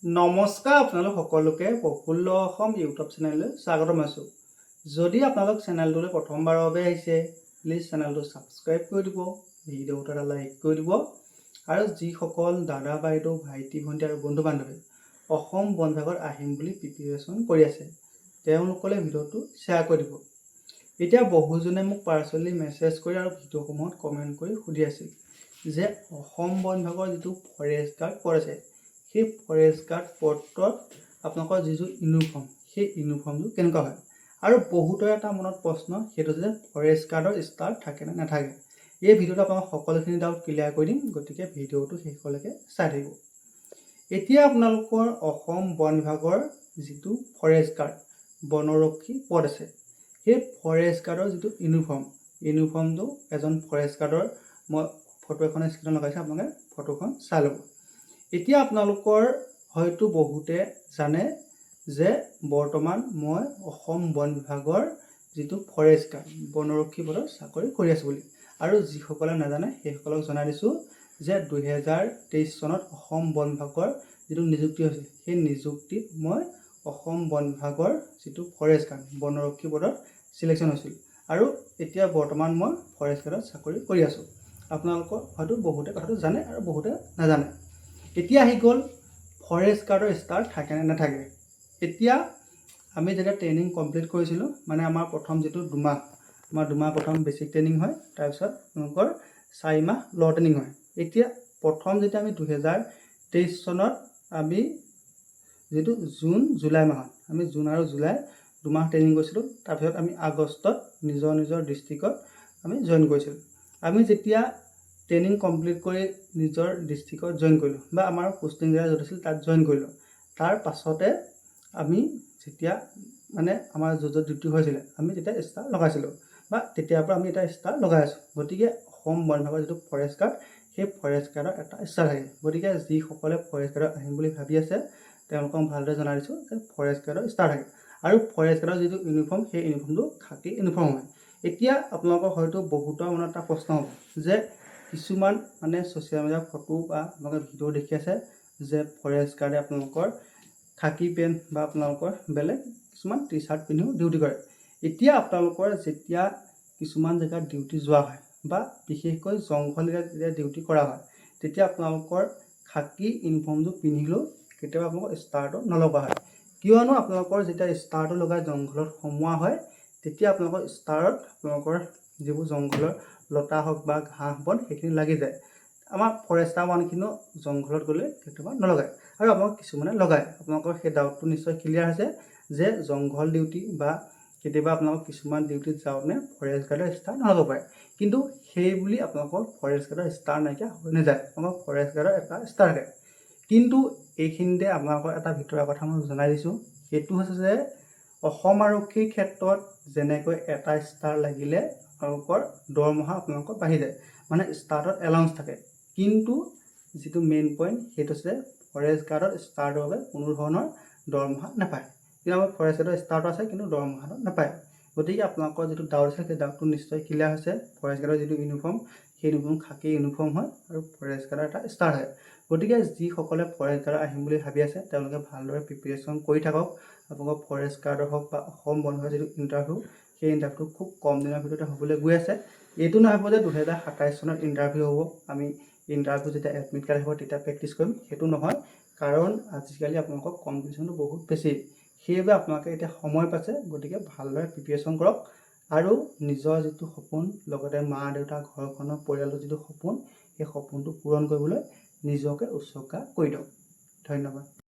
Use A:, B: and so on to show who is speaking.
A: নমস্কাৰ আপোনালোক সকলোকে প্ৰফুল্ল অসম ইউটিউব চেনেললৈ স্বাগতম আছোঁ। যদি আপোনালোক চেনেলটোলৈ প্ৰথমবাৰৰ বাবে আহিছে প্লিজ চেনেলটো ছাবস্ক্ৰাইব কৰি দিব, ভিডিঅ'টো এটা লাইক কৰি দিব আৰু যিসকল দাদা বাইদেউ ভাইটি ভণ্টি আৰু বন্ধু বান্ধৱী অসম বন বিভাগত আহিম বুলি প্ৰিপেৰেশ্যন কৰি আছে তেওঁলোকলৈ ভিডিঅ'টো শ্বেয়াৰ কৰি দিব। এতিয়া বহুজনে মোক পাৰ্চনেলি মেছেজ কৰি আৰু ভিডিঅ'সমূহত কমেণ্ট কৰি সুধি আছিল যে অসম বন বিভাগৰ যিটো ফৰেষ্ট গাৰ্ড পদ আছে সেই ফৰেষ্ট গাৰ্ড পদত আপোনালোকৰ যিটো ইউনিফৰ্ম সেই ইউনিফৰ্মটো কেনেকুৱা হয় আৰু বহুতৰ এটা মনত প্ৰশ্ন সেইটো যে ফৰেষ্ট গাৰ্ডৰ ষ্টাৰ থাকে নে নাথাকে। এই ভিডিঅ'টো আপোনালোক সকলোখিনি ডাউট ক্লিয়াৰ কৰি দিম, গতিকে ভিডিঅ'টো শেষলৈকে চাই থাকিব। এতিয়া আপোনালোকৰ অসম বন বিভাগৰ যিটো ফৰেষ্ট গাৰ্ড বনৰক্ষী পদ আছে সেই ফৰেষ্ট গাৰ্ডৰ যিটো ইউনিফৰ্মটো এজন ফৰেষ্ট গাৰ্ডৰ মই ফটো এখন স্ক্ৰীনত লগাইছোঁ, আপোনালোকে ফটোখন চাই ল'ব। এতিয়া আপোনালোকৰ হয়তো বহুতে জানে যে বৰ্তমান মই অসম বন বিভাগৰ যিটো ফৰেষ্ট গাৰ্ড বনৰক্ষী পদত চাকৰি কৰি আছোঁ বুলি, আৰু যিসকলে নাজানে সেইসকলক জনাই দিছোঁ যে 2023 চনত অসম বন বিভাগৰ যিটো নিযুক্তি হৈছে সেই নিযুক্তিত মই অসম বন বিভাগৰ যিটো ফৰেষ্ট গাৰ্ড বনৰক্ষী পদত চিলেকশ্যন হৈছিল আৰু এতিয়া বৰ্তমান মই ফৰেষ্ট গাৰ্ডত চাকৰি কৰি আছোঁ। আপোনালোকৰ হয়তো বহুতে কথাটো জানে আৰু বহুতে নাজানে। এতিয়া আহি গ'ল ফৰেষ্ট গাৰ্ডৰ ষ্টাৰ থাকে নে নাথাকে। এতিয়া আমি যেতিয়া ট্ৰেইনিং কমপ্লিট কৰিছিলোঁ, মানে আমাৰ প্ৰথম যিটো দুমাহ প্ৰথম বেছিক ট্ৰেইনিং হয়, তাৰপিছত আপোনালোকৰ 4 মাহ ল' ট্ৰেইনিং হয়। এতিয়া প্ৰথম যেতিয়া আমি 2023 চনত আমি যিটো জুন আৰু জুলাই দুমাহ ট্ৰেইনিং কৰিছিলোঁ, তাৰপিছত আমি আগষ্টত নিজৰ ডিষ্ট্ৰিক্টত আমি জইন কৰিছিলোঁ। আমি যেতিয়া ট্ৰেইনিং কমপ্লিট কৰি নিজৰ ডিষ্ট্ৰিক্টত জইন কৰিলোঁ বা আমাৰ পোষ্টিং জেগা য'ত আছিল তাত জইন কৰিলোঁ, তাৰ পাছতে আমি যেতিয়া মানে আমাৰ য'ত ডিউটি হৈছিলে আমি তেতিয়া ষ্টাৰ লগাইছিলোঁ বা তেতিয়াৰ পৰা আমি এটা ষ্টাৰ লগাই আছোঁ। গতিকে অসম বন বিভাগৰ যিটো ফৰেষ্ট গাৰ্ড সেই ফৰেষ্ট গাৰ্ডৰ এটা ষ্টাৰ থাকে। গতিকে যিসকলে ফৰেষ্ট গাৰ্ডত আহিম বুলি ভাবি আছে তেওঁলোকক ভালদৰে জনাই দিছোঁ যে ফৰেষ্ট গাৰ্ডৰ ষ্টাৰ থাকে আৰু ফৰেষ্ট গাৰ্ডৰ যিটো ইউনিফৰ্ম সেই ইউনিফৰ্মটো খাকী ইউনিফৰ্ম হয়। এতিয়া আপোনালোকৰ হয়তো বহুতৰ মনত এটা প্ৰশ্ন হ'ব যে কিছুমান মানে ছ'চিয়েল মিডিয়াৰ ফটো বা আপোনালোকে ভিডিঅ' দেখি আছে যে ফৰেষ্ট গাৰ্ডে আপোনালোকৰ খাকী পেণ্ট বা আপোনালোকৰ বেলেগ কিছুমান টি চাৰ্ট পিন্ধিও ডিউটি কৰে। এতিয়া আপোনালোকৰ যেতিয়া কিছুমান জেগাত ডিউটি যোৱা হয় বা বিশেষকৈ জংঘল এৰিয়াত যেতিয়া ডিউটি কৰা হয় তেতিয়া আপোনালোকৰ খাকী ইউনিফৰ্মটো পিন্ধিলেও কেতিয়াবা আপোনালোকৰ ষ্টাৰটো নলগোৱা হয়, কিয়নো আপোনালোকৰ যেতিয়া ষ্টাৰটো লগাই জংঘলত সোমোৱা হয় তেতিয়া আপোনালোকৰ ষ্টাৰত আপোনালোকৰ যিবোৰ জংঘলৰ লতা হওক বা ঘাঁহ বন সেইখিনি লাগি যায়। আমাৰ ফৰেষ্টাৰ মানুহখিনিও জংঘলত গ'লে কেতিয়াবা নলগায় আৰু আপোনালোক কিছুমানে লগায়। আপোনালোকৰ সেই ডাউটটো নিশ্চয় ক্লিয়াৰ হৈছে যে জংঘল ডিউটি বা কেতিয়াবা আপোনালোক কিছুমান ডিউটিত যাওঁতে ফৰেষ্ট গাৰ্ডৰ ষ্টাৰ নলগাব পাৰে, কিন্তু সেই বুলি আপোনালোকৰ ফৰেষ্ট গাৰ্ডৰ ষ্টাৰ নাইকিয়া হৈ নাযায়। আপোনালোকৰ ফৰেষ্ট গাৰ্ডৰ এটা ষ্টাৰ থাকে। কিন্তু এইখিনিতে আপোনালোকৰ এটা ভিতৰুৱা কথা মই জনাই দিছোঁ, সেইটো হৈছে যে অসম আৰক্ষীৰ ক্ষেত্ৰত যেনেকৈ এটা ষ্টাৰ লাগিলে আপোনালোকৰ দৰমহা আপোনালোকৰ বাঢ়ি যায়, মানে ষ্টাৰ্টত এলাউন্স থাকে, কিন্তু যিটো মেইন পইণ্ট সেইটো হৈছে ফৰেষ্ট গাৰ্ডৰ ষ্টাৰৰ বাবে কোনো ধৰণৰ দৰমহা নাপায়। কিন্তু আমাৰ ফৰেষ্ট গাৰ্ডৰ ষ্টাৰটো আছে কিন্তু দৰমহাটো নাপায়। গতিকে আপোনালোকৰ যিটো ডাউট আছে সেই ডাউটটো নিশ্চয় ক্লিয়াৰ হৈছে। ফৰেষ্ট গাৰ্ডৰ যিটো ইউনিফৰ্ম সেই ইউনিফৰ্ম খাকী ইউনিফৰ্ম হয় আৰু ফৰেষ্ট গাৰ্ডৰ এটা ষ্টাৰ হয়। গতিকে যিসকলে ফৰেষ্ট গাৰ্ডত আহিম বুলি ভাবি আছে তেওঁলোকে ভালদৰে প্ৰিপেৰেশ্যন কৰি থাকক। আপোনালোকৰ ফৰেষ্ট গাৰ্ডৰ হওক বা অসম বন বিভাগৰ যিটো ইণ্টাৰভিউ সেই ইণ্টাৰভিউ খুব কম দিনৰ ভিতৰতে হ'বলৈ গৈ আছে। এইটো নহয় যে 2027 চনত ইণ্টাৰভিউ হ'ব, আমি ইণ্টাৰভিউ যেতিয়া এডমিট কাৰ্ড আহিব তেতিয়া প্ৰেক্টিছ কৰিম, সেইটো নহয়। কাৰণ আজিকালি আপোনালোকৰ কম্পিটিশ্যনটো বহুত বেছি, সেইবাবে আপোনালোকে এতিয়া সময় পাইছে, গতিকে ভালদৰে প্ৰিপেৰেশ্যন কৰক আৰু নিজৰ যিটো সপোন লগতে মা দেউতা ঘৰখনৰ পৰিয়ালৰ যিটো সপোন সেই সপোনটো পূৰণ কৰিবলৈ নিজকে উৎসৰ্গা কৰি দিয়ক। ধন্যবাদ।